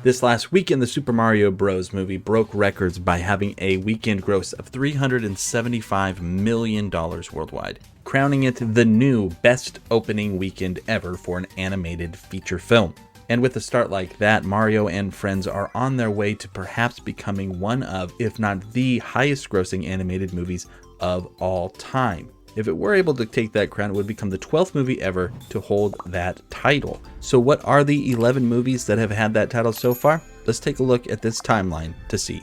This last weekend, the Super Mario Bros. Movie broke records by having a weekend gross of $375 million worldwide, crowning it the new best opening weekend ever for an animated feature film. And with a start like that, Mario and Friends are on their way to perhaps becoming one of, if not the highest grossing animated movies of all time. If it were able to take that crown, it would become the 12th movie ever to hold that title. So what are the 11 movies that have had that title so far? Let's take a look at this timeline to see.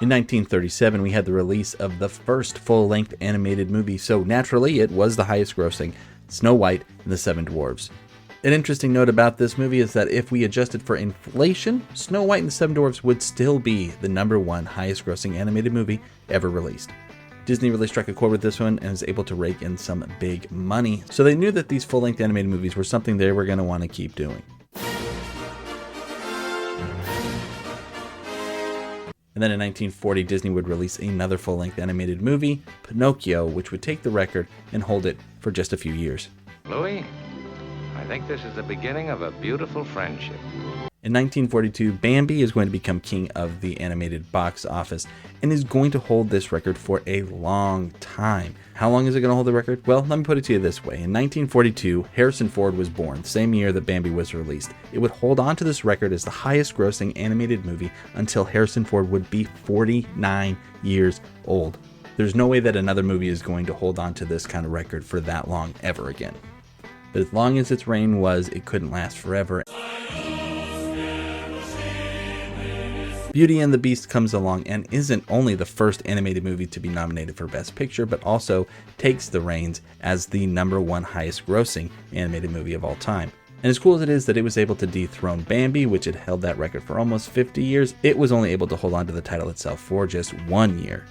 In 1937, we had the release of the first full-length animated movie, so naturally it was the highest grossing, Snow White and the Seven Dwarfs. An interesting note about this movie is that if we adjusted for inflation, Snow White and the Seven Dwarfs would still be the #1 highest grossing animated movie ever released. Disney really struck a chord with this one and was able to rake in some big money, so they knew that these full-length animated movies were something they were going to want to keep doing. And then in 1940, Disney would release another full-length animated movie, Pinocchio, which would take the record and hold it for just a few years. Louis, I think this is the beginning of a beautiful friendship. In 1942, Bambi is going to become king of the animated box office and is going to hold this record for a long time. How long is it going to hold the record? Well, let me put it to you this way. In 1942, Harrison Ford was born, the same year that Bambi was released. It would hold on to this record as the highest grossing animated movie until Harrison Ford would be 49 years old. There's no way that another movie is going to hold on to this kind of record for that long ever again. But as long as its reign was, it couldn't last forever. Beauty and the Beast comes along and isn't only the first animated movie to be nominated for Best Picture, but also takes the reins as the #1 highest grossing animated movie of all time. And as cool as it is that it was able to dethrone Bambi, which had held that record for almost 50 years, it was only able to hold on to the title itself for just 1 year.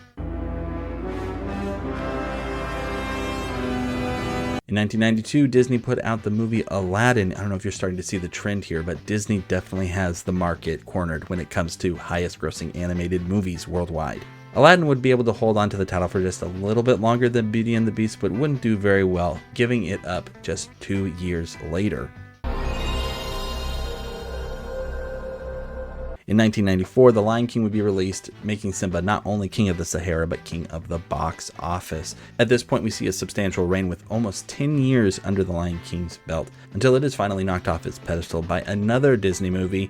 In 1992, Disney put out the movie Aladdin. I don't know if you're starting to see the trend here, but Disney definitely has the market cornered when it comes to highest grossing animated movies worldwide. Aladdin would be able to hold on to the title for just a little bit longer than Beauty and the Beast, but wouldn't do very well, giving it up just 2 years later. In 1994, The Lion King would be released, making Simba not only king of the Sahara, but king of the box office. At this point, we see a substantial reign with almost 10 years under The Lion King's belt, until it is finally knocked off its pedestal by another Disney movie.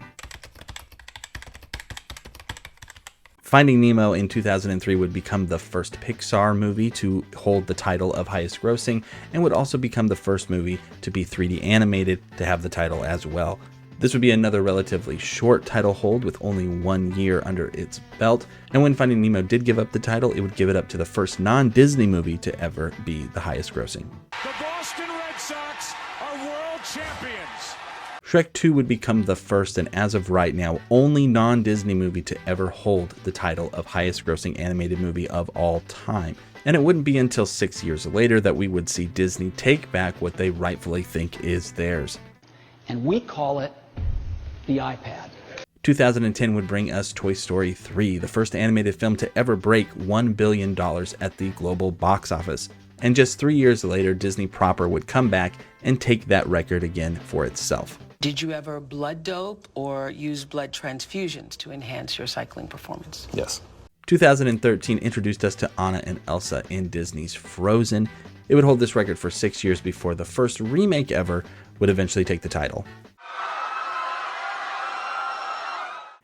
Finding Nemo in 2003 would become the first Pixar movie to hold the title of highest grossing, and would also become the first movie to be 3D animated to have the title as well. This would be another relatively short title hold with only 1 year under its belt, and when Finding Nemo did give up the title, it would give it up to the first non-Disney movie to ever be the highest grossing. The Boston Red Sox are world champions. Shrek 2 would become the first and as of right now, only non-Disney movie to ever hold the title of highest grossing animated movie of all time. And it wouldn't be until 6 years later that we would see Disney take back what they rightfully think is theirs. And we call it the iPad. 2010 would bring us Toy Story 3, the first animated film to ever break $1 billion at the global box office. And just 3 years later, Disney proper would come back and take that record again for itself. Did you ever blood dope or use blood transfusions to enhance your cycling performance? Yes. 2013 introduced us to Anna and Elsa in Disney's Frozen. It would hold this record for 6 years before the first remake ever would eventually take the title.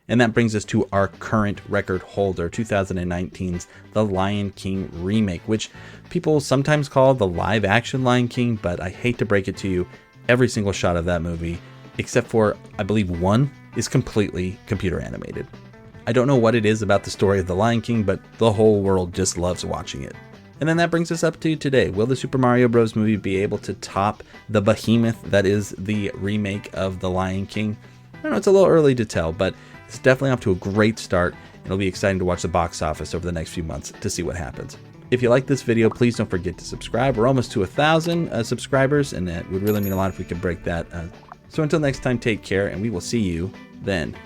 And that brings us to our current record holder, 2019's The Lion King remake, which people sometimes call the live action Lion King, but I hate to break it to you, every single shot of that movie, except for, I believe, one, is completely computer animated. I don't know what it is about the story of The Lion King, but the whole world just loves watching it. And then that brings us up to today. Will the Super Mario Bros. Movie be able to top the behemoth that is the remake of The Lion King? I don't know, it's a little early to tell, but it's definitely off to a great start, and it'll be exciting to watch the box office over the next few months to see what happens. If you like this video, please don't forget to subscribe. We're almost to 1,000 subscribers, and it would really mean a lot if we could break that. So until next time, take care, and we will see you then.